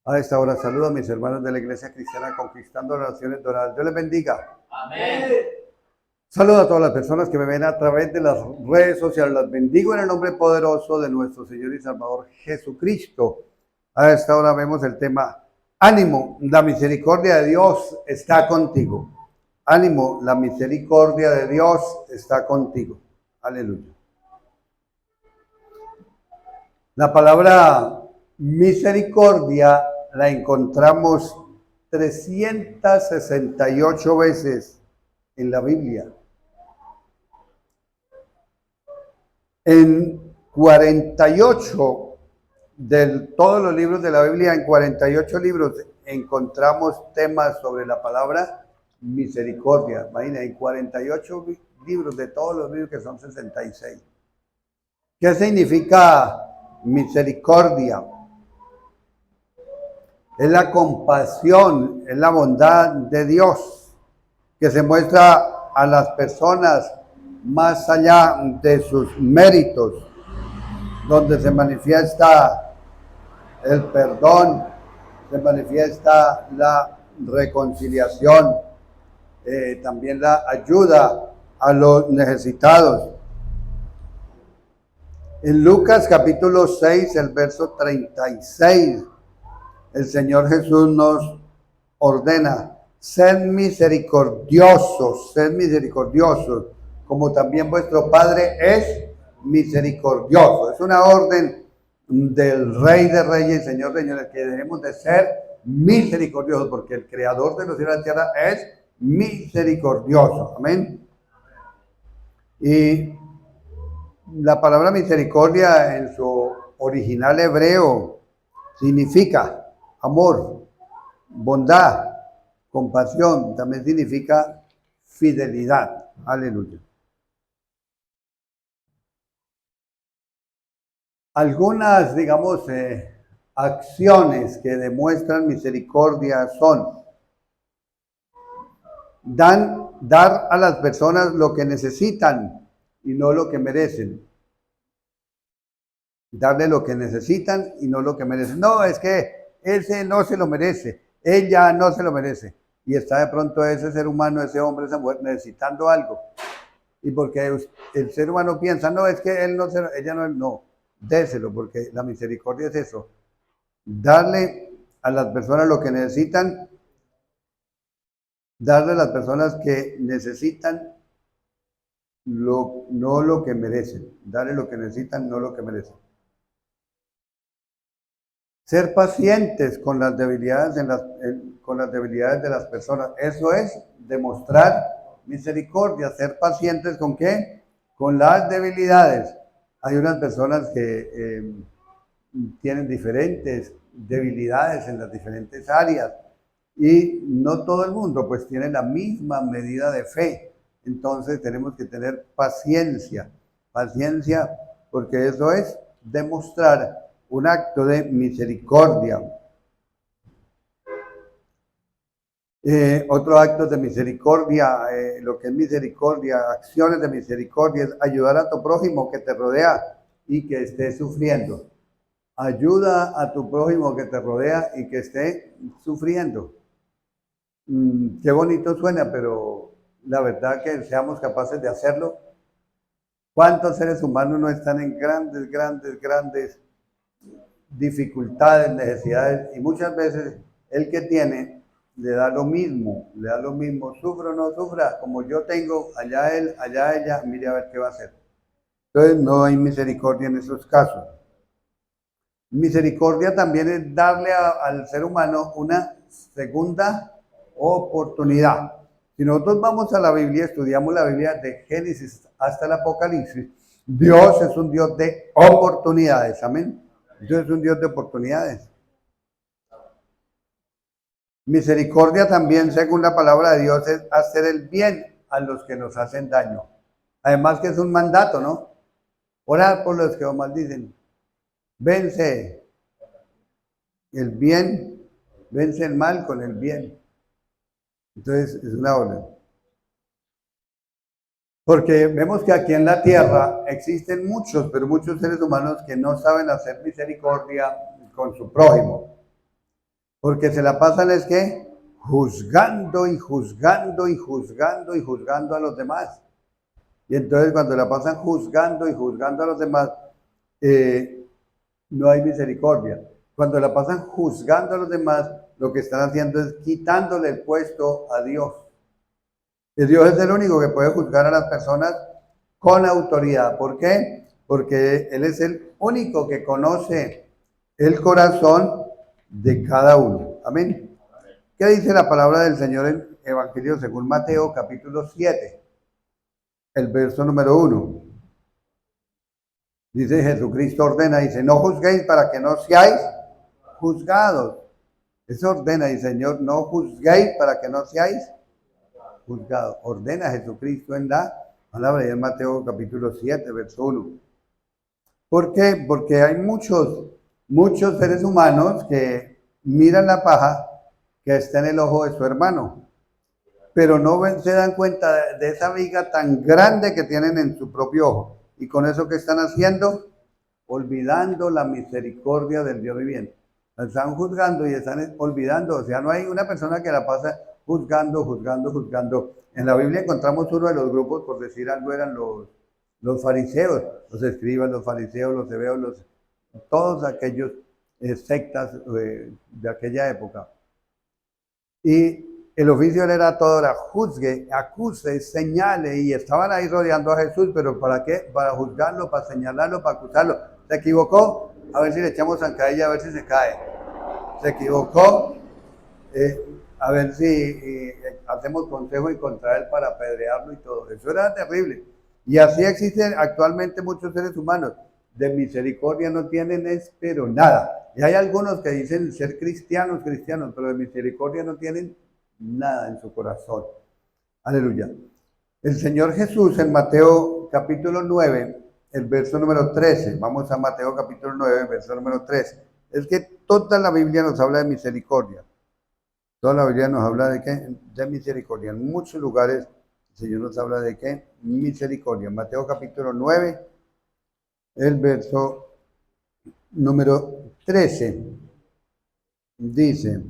A esta hora saludo a mis hermanos de la Iglesia Cristiana Conquistando las Naciones Doradas. Dios les bendiga. Amén. Saludo a todas las personas que me ven a través de las redes sociales. Las bendigo en el nombre poderoso de nuestro Señor y Salvador Jesucristo. A esta hora vemos el tema: ánimo, la misericordia de Dios está contigo. Ánimo, la misericordia de Dios está contigo. Aleluya. La palabra misericordia la encontramos 368 veces en la Biblia. En 48 de todos los libros de la Biblia, en 48 libros encontramos temas sobre la palabra misericordia. Imagina, en 48 libros de todos los libros, que son 66. ¿Qué significa misericordia? Es la compasión, es la bondad de Dios que se muestra a las personas más allá de sus méritos, donde se manifiesta el perdón, se manifiesta la reconciliación, también la ayuda a los necesitados. En Lucas capítulo 6, el verso 36, el Señor Jesús nos ordena: sed misericordiosos, como también vuestro Padre es misericordioso. Es una orden del Rey de Reyes y Señor de Señores, que debemos de ser misericordiosos, porque el Creador de los cielos y la tierra es misericordioso. Amén. Y la palabra misericordia en su original hebreo significa amor, bondad, compasión, también significa fidelidad. Aleluya. Algunas, digamos, acciones que demuestran misericordia son dar a las personas lo que necesitan y no lo que merecen. Darle lo que necesitan y no lo que merecen. No, es que ese no se lo merece, ella no se lo merece. Y está de pronto ese ser humano, ese hombre, esa mujer necesitando algo. Y porque el ser humano piensa, no, es que él no se, ella no, déselo, porque la misericordia es eso. Darle a las personas lo que necesitan, darle a las personas que necesitan no lo que merecen. Darle lo que necesitan, no lo que merecen. Ser pacientes con las debilidades de las personas. Eso es demostrar misericordia. Ser pacientes ¿con qué? Con las debilidades. Hay unas personas que tienen diferentes debilidades en las diferentes áreas, y no todo el mundo pues tiene la misma medida de fe. Entonces tenemos que tener paciencia, porque eso es demostrar un acto de misericordia. Otro acto de misericordia, lo que es misericordia, acciones de misericordia, es ayudar a tu prójimo que te rodea y que esté sufriendo. Ayuda a tu prójimo que te rodea y que esté sufriendo. Qué bonito suena, pero la verdad que seamos capaces de hacerlo. ¿Cuántos seres humanos no están en grandes dificultades, necesidades? Y muchas veces el que tiene le da lo mismo, sufra o no sufra, como yo tengo, allá él, allá ella, mire a ver qué va a hacer. Entonces no hay misericordia en esos casos. Misericordia también es darle al ser humano una segunda oportunidad. Si nosotros vamos a la Biblia, estudiamos la Biblia de Génesis hasta el Apocalipsis, Dios es un Dios de oportunidades. Amén. Dios es un Dios de oportunidades. Misericordia también, según la palabra de Dios, es hacer el bien a los que nos hacen daño. Además que es un mandato, ¿no? Orar por los que os maldicen. Vence el bien, vence el mal con el bien. Entonces es una orden. Porque vemos que aquí en la tierra existen muchos seres humanos que no saben hacer misericordia con su prójimo. Porque se la pasan es que juzgando y juzgando y juzgando y juzgando a los demás. Y entonces cuando la pasan juzgando y juzgando a los demás, no hay misericordia. Cuando la pasan juzgando a los demás, lo que están haciendo es quitándole el puesto a Dios. Y Dios es el único que puede juzgar a las personas con autoridad. ¿Por qué? Porque Él es el único que conoce el corazón de cada uno. Amén. ¿Qué dice la palabra del Señor en Evangelio según Mateo capítulo 7? El verso número 1. Dice Jesucristo ordena, dice, no juzguéis para que no seáis juzgados. Eso ordena, dice Señor, no juzguéis para que no seáis juzgados. Ordena Jesucristo en la palabra y en Mateo capítulo 7, verso 1. ¿Por qué? Porque hay muchos seres humanos que miran la paja que está en el ojo de su hermano, pero no se dan cuenta de esa viga tan grande que tienen en su propio ojo. Y con eso que están haciendo, olvidando la misericordia del Dios viviente. Están juzgando y están olvidando. O sea, no hay una persona que la pasa juzgando, juzgando, juzgando. En la Biblia encontramos uno de los grupos, por decir algo, eran los fariseos, los escribas, los fariseos, los hebeos, todos aquellos sectas de aquella época. Y el oficio era todo, era juzgue, acuse, señale, y estaban ahí rodeando a Jesús, pero ¿para qué? Para juzgarlo, para señalarlo, para acusarlo. ¿Se equivocó? A ver si le echamos zancadilla, a ver si se cae. ¿Se equivocó? A ver si hacemos consejo y contra él para apedrearlo y todo. Eso era terrible. Y así existen actualmente muchos seres humanos. De misericordia no tienen pero nada. Y hay algunos que dicen ser cristianos, pero de misericordia no tienen nada en su corazón. Aleluya. El Señor Jesús en Mateo capítulo 9, el verso número 13. Vamos a Mateo capítulo 9, verso número 13. Es que toda la Biblia nos habla de misericordia. Toda la Biblia nos habla de qué? De misericordia. En muchos lugares el Señor nos habla de qué? Misericordia. Mateo capítulo 9, el verso número 13. Dice,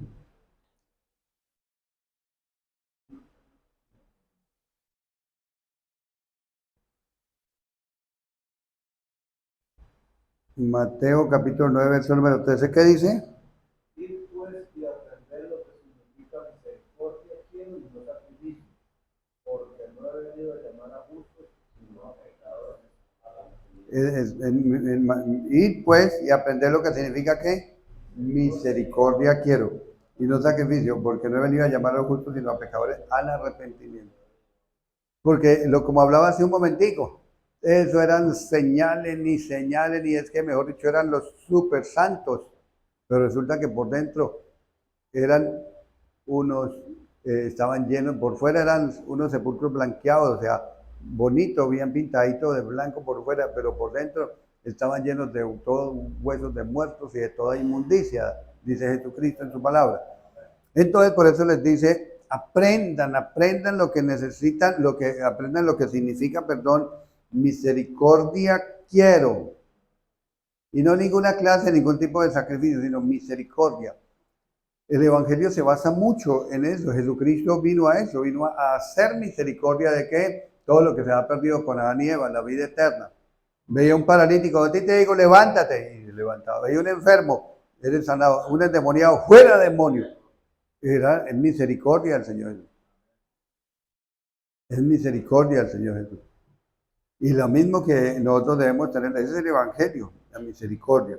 Mateo capítulo 9, verso número 13, ¿qué dice? Ir pues y aprender lo que significa misericordia, quiero y no sacrificio, porque no he venido a llamar a justos, sino a pecadores a la justicia. Ir pues y aprender lo que significa que misericordia quiero y no sacrificio, porque no he venido a llamar a los justos sino a pecadores al arrepentimiento. Porque como hablaba hace un momentico, eso eran señales, ni es que mejor dicho eran los super santos, pero resulta que por dentro eran unos, estaban llenos, por fuera eran unos sepulcros blanqueados, o sea, bonito, bien pintadito de blanco por fuera, pero por dentro estaban llenos de todos huesos de muertos y de toda inmundicia, dice Jesucristo en su palabra. Entonces, por eso les dice, aprendan lo que necesitan, aprendan lo que significa, perdón, misericordia quiero. Y no ninguna clase, ningún tipo de sacrificio, sino misericordia. El Evangelio se basa mucho en eso. Jesucristo vino a eso, vino a hacer misericordia de que todo lo que se ha perdido con Adán y Eva, la vida eterna. Veía un paralítico, a ti te digo, levántate, y levantaba. Veía un enfermo, eres sanado. Un endemoniado, fuera demonio. Era en misericordia del Señor Jesús. Es misericordia del Señor Jesús. Y lo mismo que nosotros debemos tener, ese es el Evangelio, la misericordia.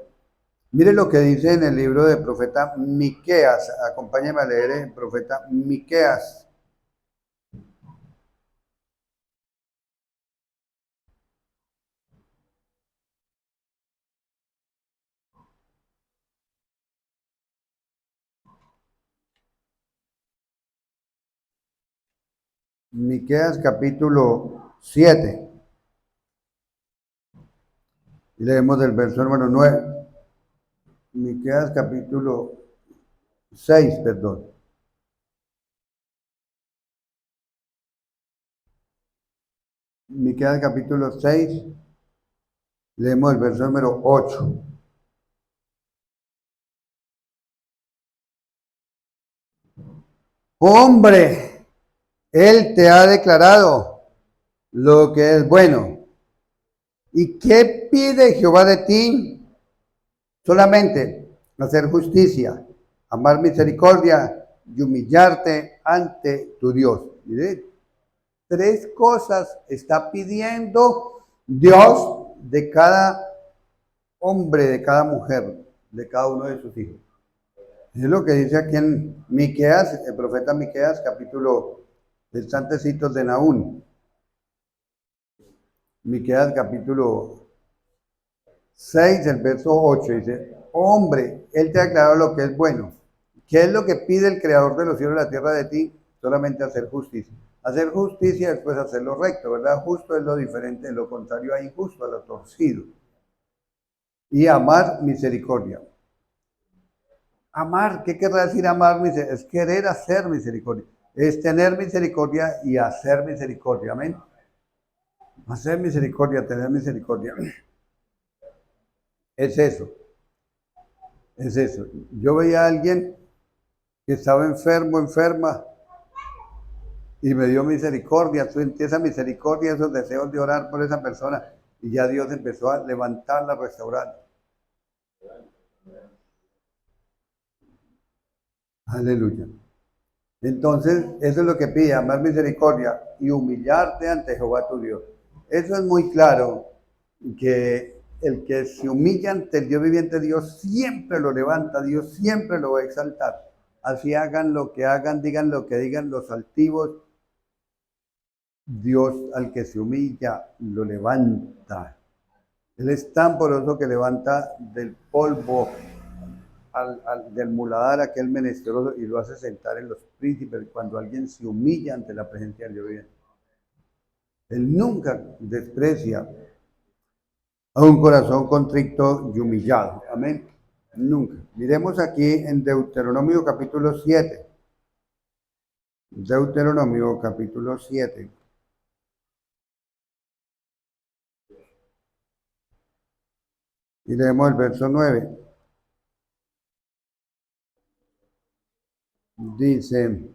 Mire lo que dice en el libro del profeta Miqueas. Acompáñeme a leer el profeta Miqueas. Miqueas capítulo 7. Leemos del verso número 9. Miqueas capítulo 6, perdón. Miqueas capítulo 6. Leemos el verso número 8. Hombre, Él te ha declarado lo que es bueno. ¿Y qué pide Jehová de ti? Solamente hacer justicia, amar misericordia y humillarte ante tu Dios. Mire, 3 cosas está pidiendo Dios de cada hombre, de cada mujer, de cada uno de sus hijos. Es lo que dice aquí en Miqueas, el profeta Miqueas, capítulo del Santecito de Nahum. Miqueas, capítulo 6, el verso 8, dice: hombre, Él te ha aclarado lo que es bueno. ¿Qué es lo que pide el Creador de los cielos y la tierra de ti? Solamente hacer justicia. Hacer justicia es después hacer lo recto, ¿verdad? Justo es lo diferente, lo contrario a injusto, a lo torcido. Y amar misericordia. Amar, ¿qué querrá decir amar misericordia? Es querer hacer misericordia. Es tener misericordia y hacer misericordia. Amén. Hacer misericordia, tener misericordia. Es eso. Es eso. Yo veía a alguien que estaba enfermo, enferma, y me dio misericordia. Sentí esa misericordia, esos deseos de orar por esa persona, y ya Dios empezó a levantarla, a restaurarla. Aleluya. Entonces, eso es lo que pide, amar misericordia y humillarte ante Jehová tu Dios. Eso es muy claro, que el que se humilla ante el Dios viviente, Dios siempre lo levanta, Dios siempre lo va a exaltar. Así hagan lo que hagan, digan lo que digan los altivos, Dios al que se humilla lo levanta. Él es tan poderoso que levanta del polvo del muladar aquel menesteroso y lo hace sentar en los príncipes cuando alguien se humilla ante la presencia del Dios viviente. Él nunca desprecia a un corazón contrito y humillado. Amén. Nunca. Miremos aquí en Deuteronomio capítulo 7. Deuteronomio capítulo 7. Y leemos el verso 9. Dice: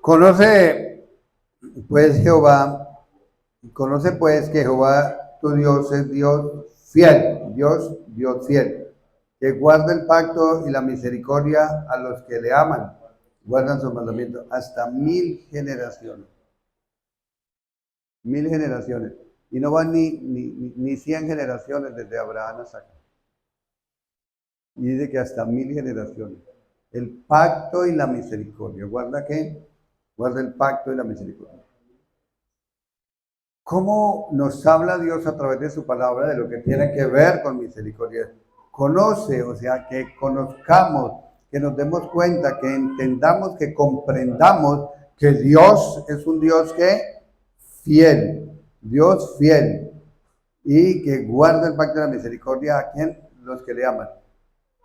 conoce pues que Jehová tu Dios es Dios fiel, Dios fiel, que guarda el pacto y la misericordia a los que le aman, guardan sus mandamientos hasta 1000 generaciones. 1000 generaciones. Y no van ni 100 generaciones desde Abraham hasta acá. Y dice que hasta 1000 generaciones. El pacto y la misericordia. ¿Guarda qué? Guarda el pacto y la misericordia. ¿Cómo nos habla Dios a través de su palabra de lo que tiene que ver con misericordia? Conoce, o sea, que conozcamos, que nos demos cuenta, que entendamos, que comprendamos que Dios es un Dios que fiel, Dios fiel, y que guarda el pacto de la misericordia a quien los que le aman.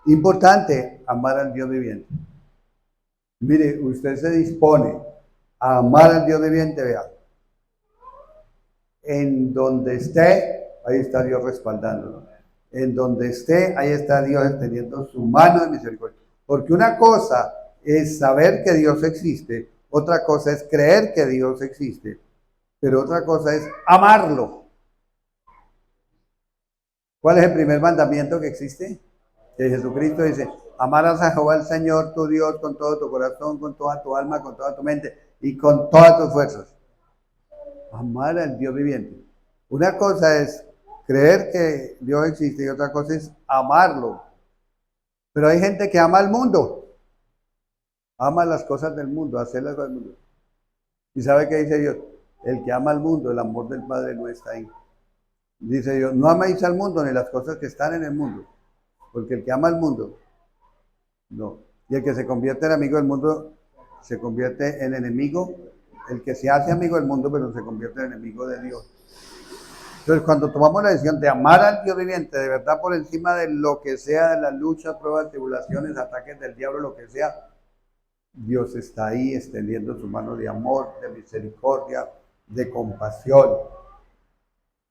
Importante, amar al Dios viviente. Mire, usted se dispone a amar al Dios viviente, vea. En donde esté, ahí está Dios respaldándolo. En donde esté, ahí está Dios extendiendo su mano de misericordia. Porque una cosa es saber que Dios existe, otra cosa es creer que Dios existe, pero otra cosa es amarlo. ¿Cuál es el primer mandamiento que existe? Que Jesucristo dice: amarás a Jehová el Señor tu Dios con todo tu corazón, con toda tu alma, con toda tu mente y con todas tus fuerzas. Amar al Dios viviente. Una cosa es creer que Dios existe y otra cosa es amarlo. Pero hay gente que ama al mundo. Ama las cosas del mundo, hacer las cosas del mundo. ¿Y sabe qué dice Dios? El que ama al mundo, el amor del Padre no está ahí. Dice Dios: no améis al mundo ni las cosas que están en el mundo. Porque el que ama al mundo, no. Y el que se convierte en amigo del mundo, se convierte en enemigo. El que se hace amigo del mundo, pero se convierte en enemigo de Dios. Entonces, cuando tomamos la decisión de amar al Dios viviente, de verdad, por encima de lo que sea, de las luchas, pruebas, tribulaciones, ataques del diablo, lo que sea, Dios está ahí extendiendo su mano de amor, de misericordia, de compasión.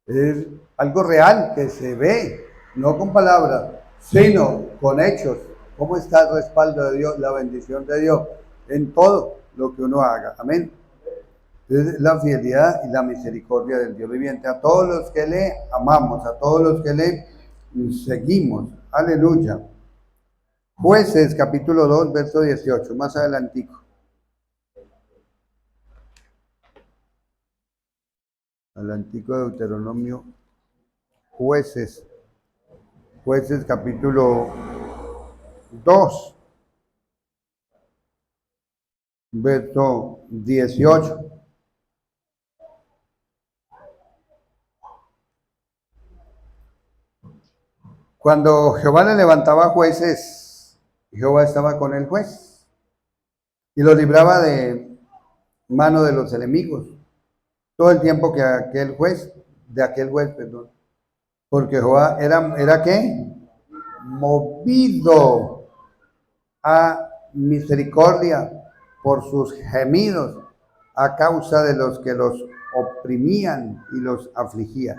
Es algo real que se ve, no con palabras, sino con hechos, ¿Cómo está el respaldo de Dios, la bendición de Dios en todo lo que uno haga? Amén. Entonces, la fidelidad y la misericordia del Dios viviente a todos los que le amamos, a todos los que le seguimos. Aleluya. Jueces, capítulo 2, verso 18, más adelantico. Adelantico de Deuteronomio. Jueces, capítulo 2, verso 18. Cuando Jehová le levantaba jueces, Jehová estaba con el juez y lo libraba de mano de los enemigos todo el tiempo que aquel juez, perdón, porque Jehová era ¿qué? Movido a misericordia por sus gemidos a causa de los que los oprimían y los afligían.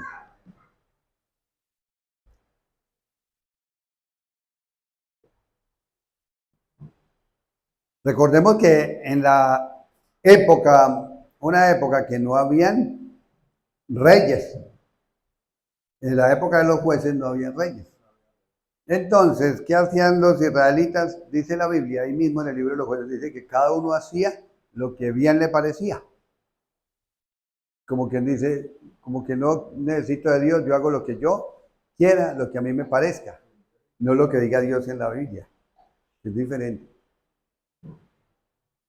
Recordemos que en la época, una época que no habían reyes, en la época de los jueces no había reyes. Entonces, ¿qué hacían los israelitas? Dice la Biblia, ahí mismo en el libro de los jueces, dice que cada uno hacía lo que bien le parecía. Como quien dice, como que no necesito de Dios, yo hago lo que yo quiera, lo que a mí me parezca, no lo que diga Dios en la Biblia. Es diferente.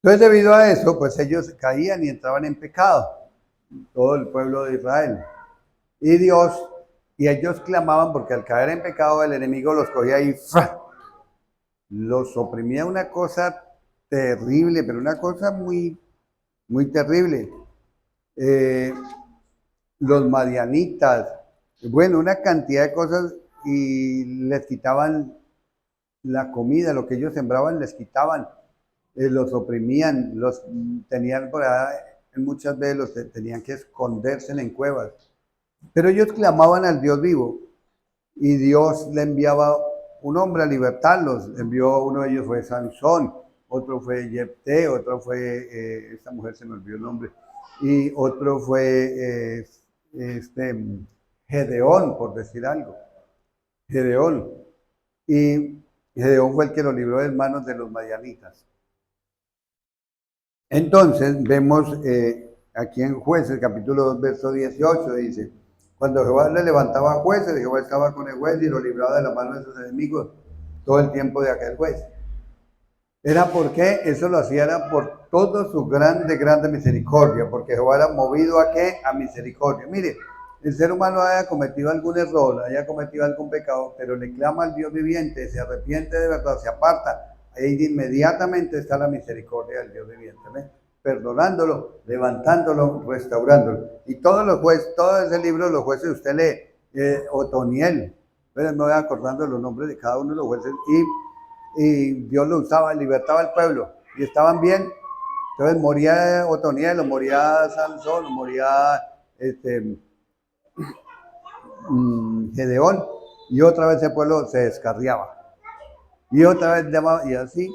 Entonces, debido a eso, pues ellos caían y entraban en pecado, todo el pueblo de Israel. Y ellos clamaban porque al caer en pecado el enemigo los cogía y ¡fra! Los oprimía, una cosa terrible, pero una cosa muy, muy terrible. Los madianitas, bueno, una cantidad de cosas, y les quitaban la comida, lo que ellos sembraban les quitaban. Los oprimían, los tenían por ahí, muchas veces los tenían que esconderse en cuevas. Pero ellos clamaban al Dios vivo y Dios le enviaba un hombre a libertarlos. Envió, uno de ellos fue Sansón, otro fue Jefté, otro fue, esta mujer se me olvidó el nombre, y otro fue Gedeón, por decir algo. Gedeón. Y Gedeón fue el que lo libró de manos de los madianitas. Entonces vemos aquí en Jueces capítulo 2 verso 18 dice, cuando Jehová le levantaba a jueces, Jehová estaba con el juez y lo libraba de la mano de sus enemigos todo el tiempo de aquel juez. Era porque eso lo hacía era por toda su grande misericordia, porque Jehová era movido a ¿qué? A misericordia. Mire, el ser humano haya cometido algún error, haya cometido algún pecado, pero le clama al Dios viviente, se arrepiente de verdad, se aparta, ahí inmediatamente está la misericordia del Dios viviente, ¿ves? Perdonándolo, levantándolo, restaurándolo. Y todos los jueces, todo ese libro de los jueces, usted lee Otoniel, me voy acordando los nombres de cada uno de los jueces, y Dios lo usaba, libertaba al pueblo, y estaban bien. Entonces moría Otoniel, o moría Sansón, o moría Gedeón, y otra vez el pueblo se descarriaba. Y otra vez llamaba, y así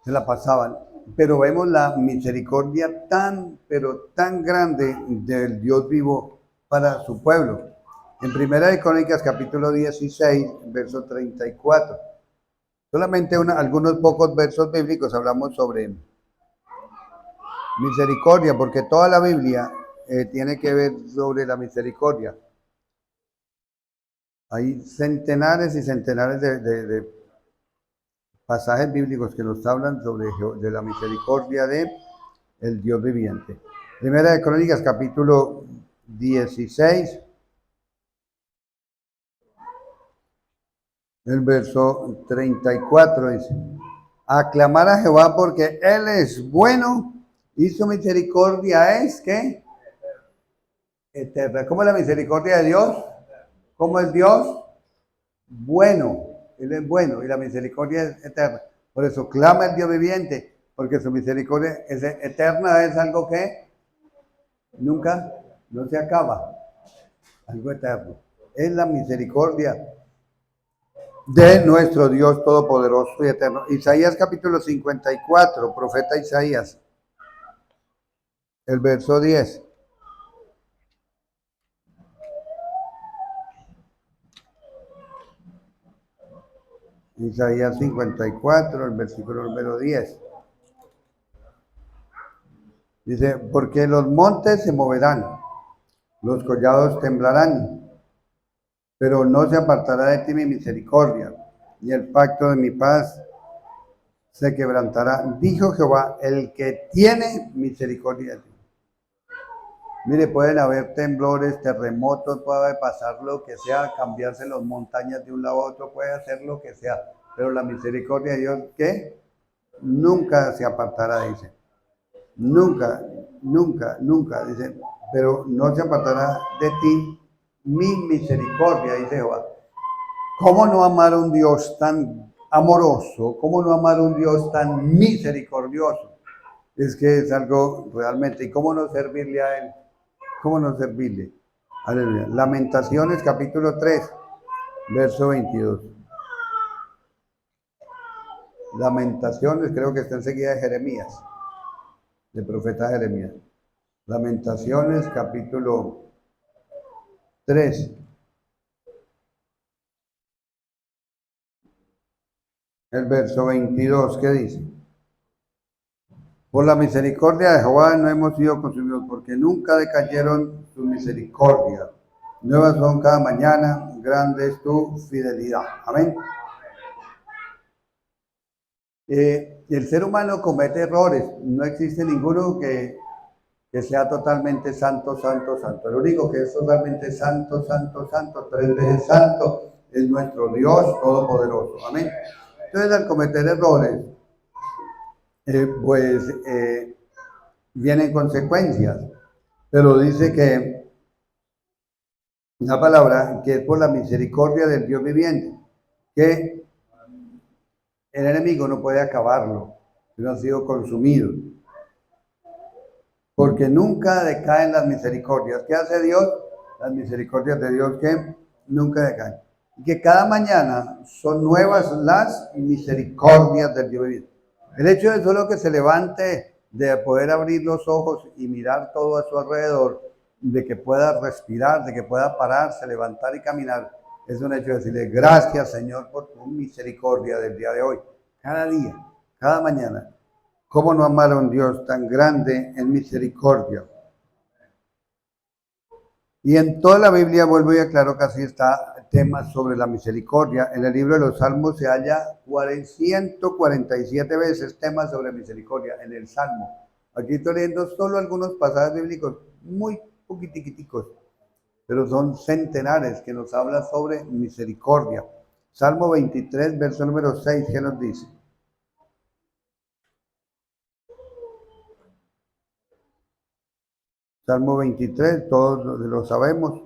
se la pasaban. Pero vemos la misericordia tan, pero tan grande del Dios vivo para su pueblo. En Primera de Crónicas, capítulo 16, verso 34. Solamente algunos pocos versos bíblicos hablamos sobre misericordia, porque toda la Biblia tiene que ver sobre la misericordia. Hay centenares y centenares de pasajes bíblicos que nos hablan sobre de la misericordia de el Dios viviente. Primera de Crónicas, capítulo 16, el verso 34 dice, aclamar a Jehová porque Él es bueno y su misericordia es, ¿qué? Eterna. ¿Cómo es la misericordia de Dios? ¿Cómo es Dios? Bueno. Él es bueno y la misericordia es eterna. Por eso clama el Dios viviente, porque su misericordia es eterna, es algo que nunca, no se acaba, algo eterno. Es la misericordia de nuestro Dios Todopoderoso y Eterno. Isaías capítulo 54, profeta Isaías, el verso 10. Isaías 54, el versículo número 10. Dice, porque los montes se moverán, los collados temblarán, pero no se apartará de ti mi misericordia, y el pacto de mi paz se quebrantará, dijo Jehová, el que tiene misericordia de ti. Mire, pueden haber temblores, terremotos, puede pasar lo que sea, cambiarse las montañas de un lado a otro, puede hacer lo que sea, pero la misericordia de Dios, ¿qué? Nunca se apartará, dice. Nunca, nunca, nunca, dice, pero no se apartará de ti mi misericordia, dice Jehová. ¿Cómo no amar a un Dios tan amoroso? ¿Cómo no amar a un Dios tan misericordioso? Es que es algo realmente, ¿y cómo no servirle a Él? ¿Cómo no servirle? Aleluya. Lamentaciones capítulo 3, verso 22. Lamentaciones, creo que está enseguida de Jeremías, del profeta Jeremías. Lamentaciones capítulo 3. El verso 22, ¿qué dice? Por la misericordia de Jehová no hemos sido consumidos, porque nunca decayeron sus misericordias. Nuevas son cada mañana, grande es tu fidelidad. Amén. El ser humano comete errores, no existe ninguno que sea totalmente santo, santo, santo. El único que es totalmente santo, santo, santo, 3 veces santo, es nuestro Dios Todopoderoso. Amén. Entonces, al cometer errores, vienen consecuencias, pero dice que la palabra que es por la misericordia del Dios viviente, que el enemigo no puede acabarlo, no ha sido consumido, porque nunca decaen las misericordias. ¿Qué hace Dios? Las misericordias de Dios que nunca decaen. Y que cada mañana son nuevas las misericordias del Dios viviente. El hecho de solo que se levante, de poder abrir los ojos y mirar todo a su alrededor, de que pueda respirar, de que pueda pararse, levantar y caminar, es un hecho de decirle gracias, Señor, por tu misericordia del día de hoy. Cada día, cada mañana. ¿Cómo no amar a un Dios tan grande en misericordia? Y en toda la Biblia, vuelvo y aclaro que así está temas sobre la misericordia. En el libro de los Salmos se halla 147 veces temas sobre misericordia en el Salmo. Aquí estoy leyendo solo algunos pasajes bíblicos, muy poquitiquiticos, pero son centenares que nos hablan sobre misericordia. Salmo 23, verso número 6, ¿qué nos dice? Salmo 23, todos lo sabemos,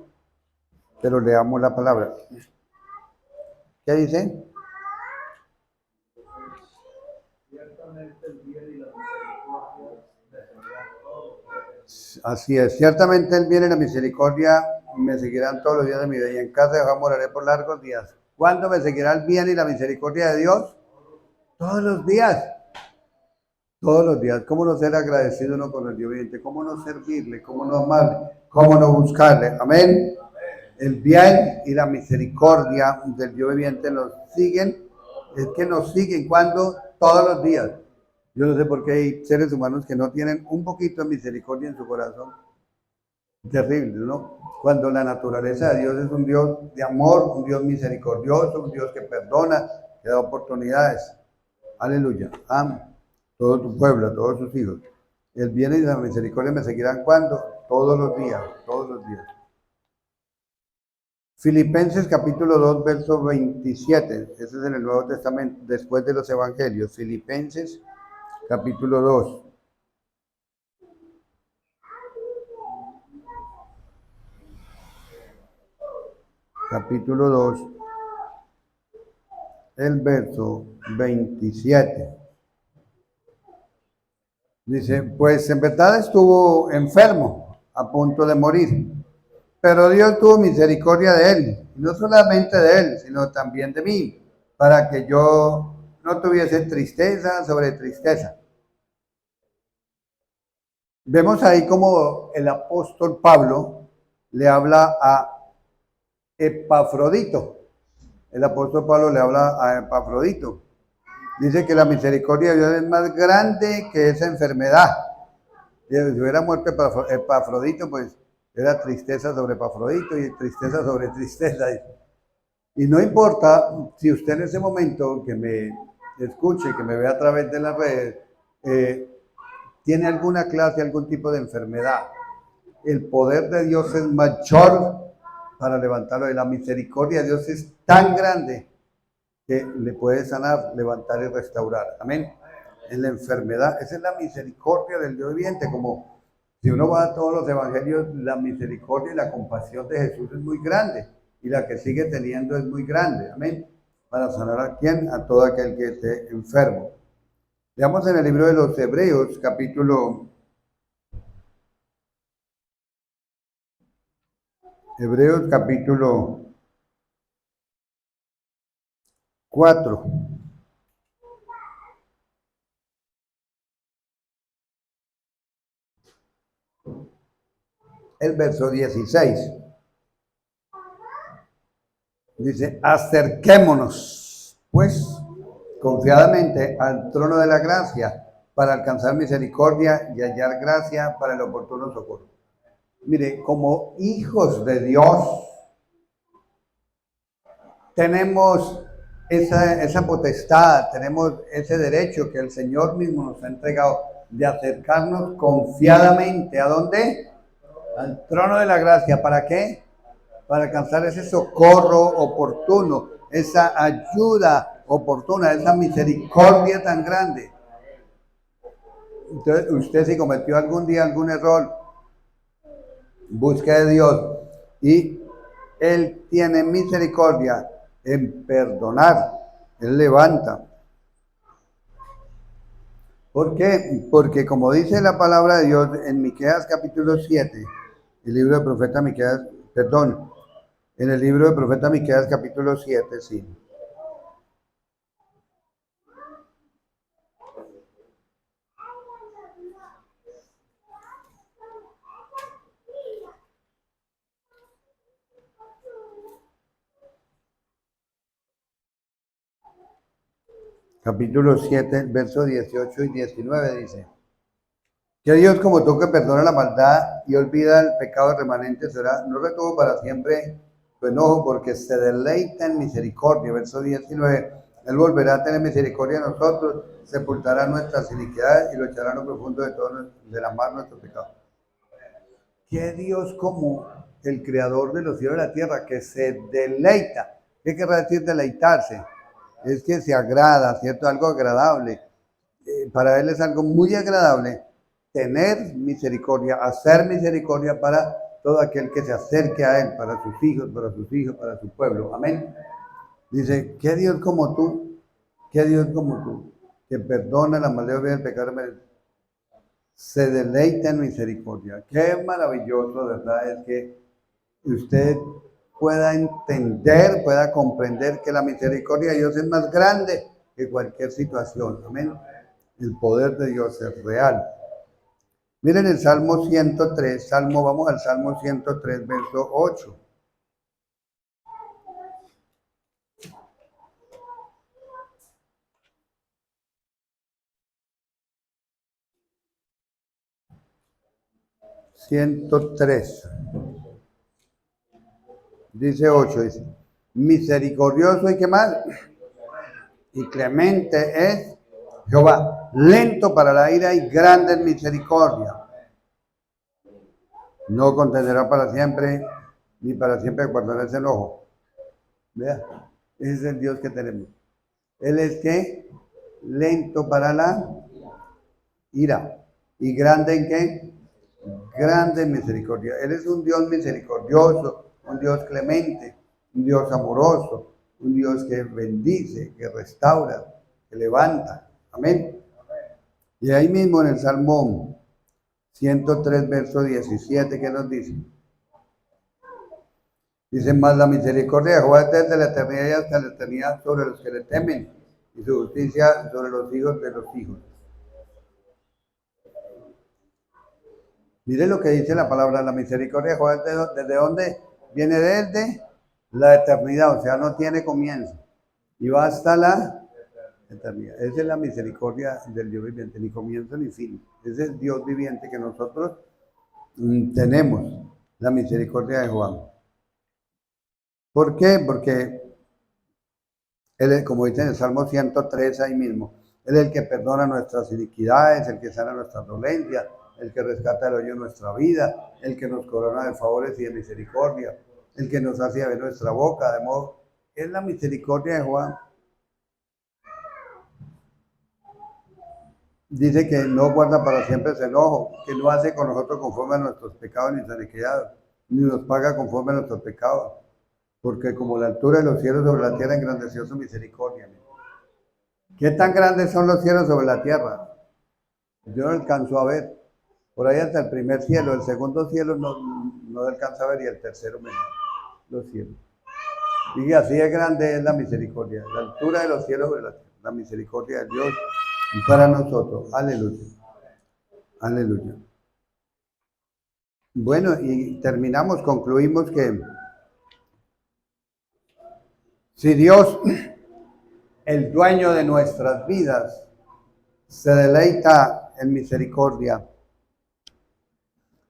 pero leamos la palabra. ¿Qué dice? Así es, ciertamente el bien y la misericordia me seguirán todos los días de mi vida y en casa de Jehová moraré por largos días. ¿Cuándo me seguirá el bien y la misericordia de Dios? Todos los días. Todos los días. ¿Cómo no ser agradecido uno con el Dios viviente? ¿Cómo no servirle? ¿Cómo no amarle? ¿Cómo no buscarle? Amén. El bien y la misericordia del Dios viviente nos siguen. Es que nos siguen cuando todos los días. Yo no sé por qué hay seres humanos que no tienen un poquito de misericordia en su corazón. Terrible, ¿no? Cuando la naturaleza de Dios es un Dios de amor, un Dios misericordioso, un Dios que perdona, que da oportunidades. Aleluya. Amén. Todo tu pueblo, todos sus hijos. El bien y la misericordia me seguirán cuando? Todos los días, todos los días. Filipenses capítulo 2, verso 27. Ese es en el Nuevo Testamento, después de los Evangelios. Filipenses capítulo 2. Capítulo 2, el verso 27. Dice, pues en verdad estuvo enfermo, a punto de morir, pero Dios tuvo misericordia de él, y no solamente de él, sino también de mí, para que yo no tuviese tristeza sobre tristeza. Vemos ahí como el apóstol Pablo le habla a Epafrodito. El apóstol Pablo le habla a Epafrodito. Dice que la misericordia de Dios es más grande que esa enfermedad. Si hubiera muerto Epafrodito, pues era tristeza sobre Epafrodito y tristeza sobre tristeza. Y no importa si usted en ese momento que me escuche, que me vea a través de las redes, tiene alguna clase, algún tipo de enfermedad. El poder de Dios es mayor para levantarlo. Y la misericordia de Dios es tan grande que le puede sanar, levantar y restaurar. Amén. En la enfermedad, esa es la misericordia del Dios viviente. Como si uno va a todos los evangelios, la misericordia y la compasión de Jesús es muy grande. Y la que sigue teniendo es muy grande. Amén. Para sanar a quién, a todo aquel que esté enfermo. Veamos en el libro de los Hebreos, capítulo 4. El verso 16. Dice, acerquémonos, pues, confiadamente al trono de la gracia para alcanzar misericordia y hallar gracia para el oportuno socorro. Mire, como hijos de Dios, tenemos esa potestad, tenemos ese derecho que el Señor mismo nos ha entregado de acercarnos confiadamente. ¿A dónde? Al trono de la gracia. ¿Para qué? Para alcanzar ese socorro oportuno, esa ayuda oportuna, esa misericordia tan grande. Entonces, usted si cometió algún día algún error, busque de Dios y Él tiene misericordia en perdonar. Él levanta. ¿Por qué? Porque como dice la palabra de Dios en Miqueas capítulo 7, el libro del profeta Miqueas, perdón, en el libro del profeta Miqueas capítulo 7, sí. Capítulo 7, verso 18 y 19 dice, que Dios como tú que perdona la maldad y olvida el pecado remanente será, no retuvo para siempre tu enojo porque se deleita en misericordia. Verso 19, Él volverá a tener misericordia de nosotros, sepultará nuestras iniquidades y lo echará en lo profundo de la mar nuestro pecado. Que Dios como el creador de los cielos y la tierra que se deleita. ¿Qué querrá decir deleitarse? Es que se agrada, ¿cierto? Algo agradable. Para Él es algo muy agradable tener misericordia, hacer misericordia para todo aquel que se acerque a Él, para sus hijos, para su pueblo. Amén. Dice, ¿qué Dios como tú? ¿Qué Dios como tú? Que perdona la maldad y el pecado, se deleita en misericordia. Qué maravilloso, ¿verdad? Es que usted pueda entender, pueda comprender que la misericordia de Dios es más grande que cualquier situación. Amén. El poder de Dios es real. Miren el Salmo 103, vamos al Salmo 103, verso 8. Dice 8, dice, misericordioso y qué más, y clemente es Jehová, lento para la ira y grande en misericordia. No contenderá para siempre, ni para siempre guardará ese enojo. Vea, ese es el Dios que tenemos. Él es que lento para la ira. ¿Y grande en qué? Grande en misericordia. Él es un Dios misericordioso, un Dios clemente, un Dios amoroso, un Dios que bendice, que restaura, que levanta. Amén. Y ahí mismo en el Salmo 103, verso 17, ¿qué nos dice? Dice, más la misericordia de Jehová es desde la eternidad y hasta la eternidad sobre los que le temen, y su justicia sobre los hijos de los hijos. Mire lo que dice la palabra, la misericordia de Jehová, ¿desde dónde? Viene desde la eternidad, o sea, no tiene comienzo. Y va hasta la eternidad. Esa es la misericordia del Dios viviente, ni comienzo ni fin. Ese es el Dios viviente que nosotros tenemos, la misericordia de Jehová. ¿Por qué? Porque Él es, como dice en el Salmo 103 ahí mismo, Él es el que perdona nuestras iniquidades, el que sana nuestras dolencias, el que rescata el hoyo de nuestra vida, el que nos corona de favores y de misericordia, el que nos hace ver nuestra boca, de modo, es la misericordia de Jehová. Dice que no guarda para siempre ese enojo, que no hace con nosotros conforme a nuestros pecados ni nuestras iniquidades, ni nos paga conforme a nuestros pecados, porque como la altura de los cielos sobre la tierra engrandeció su misericordia. ¿Qué tan grandes son los cielos sobre la tierra? Yo no alcanzo a ver. Por ahí hasta el primer cielo, el segundo cielo no alcanza a ver y el tercero menos, los cielos. Y así de grande es la misericordia, la altura de los cielos sobre la tierra, la misericordia de Dios para nosotros. Aleluya. Aleluya. Bueno, y terminamos, concluimos que si Dios, el dueño de nuestras vidas, se deleita en misericordia,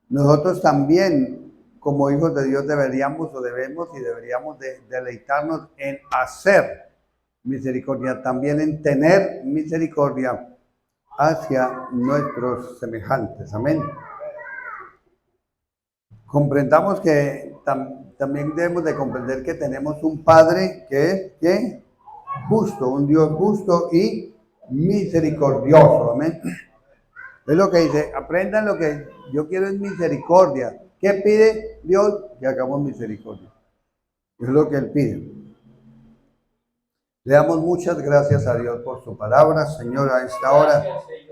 nosotros también, como hijos de Dios, deberíamos de deleitarnos en hacer misericordia, también en tener misericordia hacia nuestros semejantes. Amén. Comprendamos que también debemos de comprender que tenemos un Padre que es justo, un Dios justo y misericordioso. Amén. Es lo que dice, aprendan lo que yo quiero es misericordia. ¿Qué pide Dios? Que hagamos misericordia. Es lo que Él pide. Le damos muchas gracias a Dios por su palabra, Señor, a esta hora.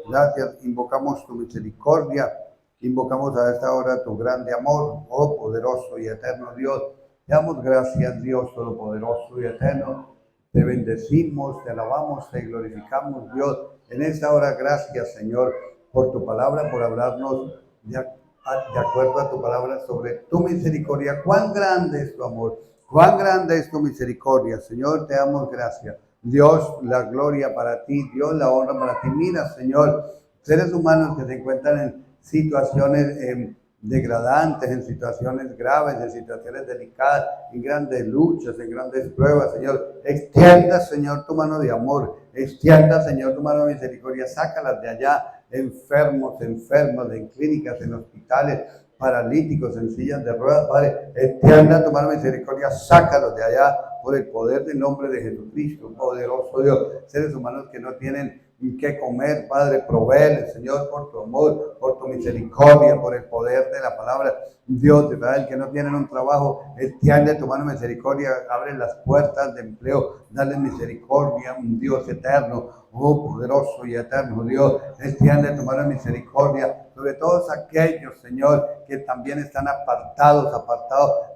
Gracias, invocamos tu misericordia, invocamos a esta hora tu grande amor, oh poderoso y eterno Dios. Te damos gracias, Dios todopoderoso y eterno. Te bendecimos, te alabamos, te glorificamos, Dios. En esta hora, gracias, Señor, por tu palabra, por hablarnos de acuerdo a tu palabra sobre tu misericordia. Cuán grande es tu amor, cuán grande es tu misericordia. Señor, te damos gracias. Dios, la gloria para ti, Dios, la honra para ti. Mira, Señor, seres humanos que se encuentran en situaciones degradantes, en situaciones graves, en situaciones delicadas, en grandes luchas, en grandes pruebas, Señor. Extienda, Señor, tu mano de amor. Extienda, Señor, tu mano de misericordia. Sácalas de allá, enfermos, enfermas, en clínicas, en hospitales, paralíticos, en sillas de ruedas, Padre. Extienda tu mano de misericordia. Sácalos de allá por el poder del nombre de Jesucristo, poderoso Dios. Seres humanos que no tienen que comer, Padre, provéele, Señor, por tu amor, por tu misericordia, por el poder de la palabra. Dios de Israel, que no tienen un trabajo, extiende tu mano de misericordia, abre las puertas de empleo, dale misericordia, un Dios eterno, oh poderoso y eterno Dios, extiende tu mano de misericordia sobre todos aquellos, Señor, que también están apartados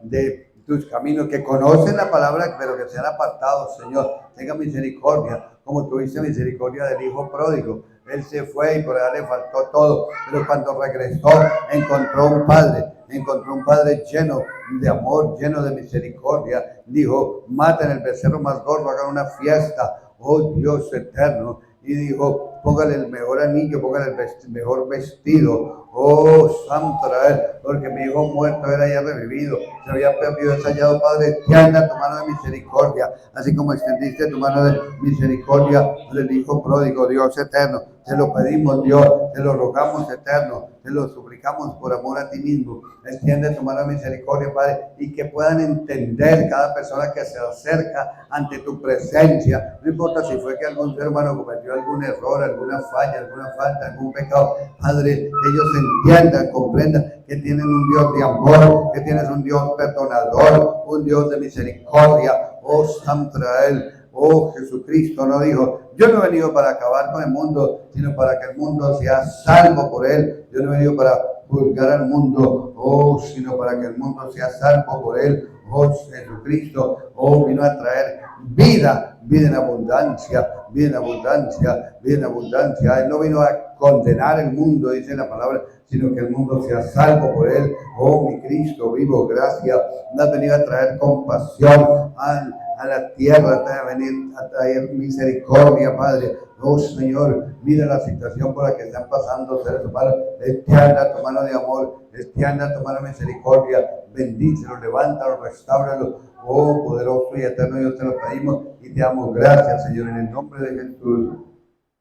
de tus caminos, que conocen la palabra, pero que se han apartado, Señor. Tenga misericordia, como tuviste misericordia del hijo pródigo. Él se fue y por allá le faltó todo, pero cuando regresó encontró un padre lleno de amor, lleno de misericordia. Dijo, maten el becerro más gordo, hagan una fiesta, oh Dios eterno. Y dijo, póngale el mejor anillo, póngale el mejor vestido. Oh, santo era él, porque mi hijo muerto era ya revivido, se había perdido, ensayado, Padre, extienda tu mano de misericordia, así como extendiste tu mano de misericordia del hijo pródigo, Dios eterno. Te lo pedimos, Dios, te lo rogamos, eterno, te lo suplicamos por amor a ti mismo. Extiende tu mano de misericordia, Padre, y que puedan entender cada persona que se acerca ante tu presencia. No importa si fue que algún ser humano cometió algún error, alguna falla, alguna falta, algún pecado. Padre, ellos entiendan, comprendan que tienen un Dios de amor, que tienes un Dios perdonador, un Dios de misericordia. Oh, Santo Israel. Oh, Jesucristo no dijo, yo no he venido para acabar con el mundo, sino para que el mundo sea salvo por él. Yo no he venido para juzgar al mundo, oh, sino para que el mundo sea salvo por él. Oh Jesucristo, oh, vino a traer vida, vida en abundancia, vida en abundancia, vida en abundancia. Él no vino a condenar el mundo, dice la palabra, sino que el mundo sea salvo por él. Oh, mi Cristo vivo, gracias. No has venido a traer compasión a la tierra, a venir a traer misericordia, Padre. Oh, Señor, mira la situación por la que están pasando seres humanos. Extienda tu mano de amor, extienda tu mano de misericordia. Bendícelos, levántalos, restáuralos. Oh, poderoso y eterno Dios, te lo pedimos y te damos gracias, Señor, en el nombre de Jesús.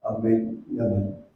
Amén y amén.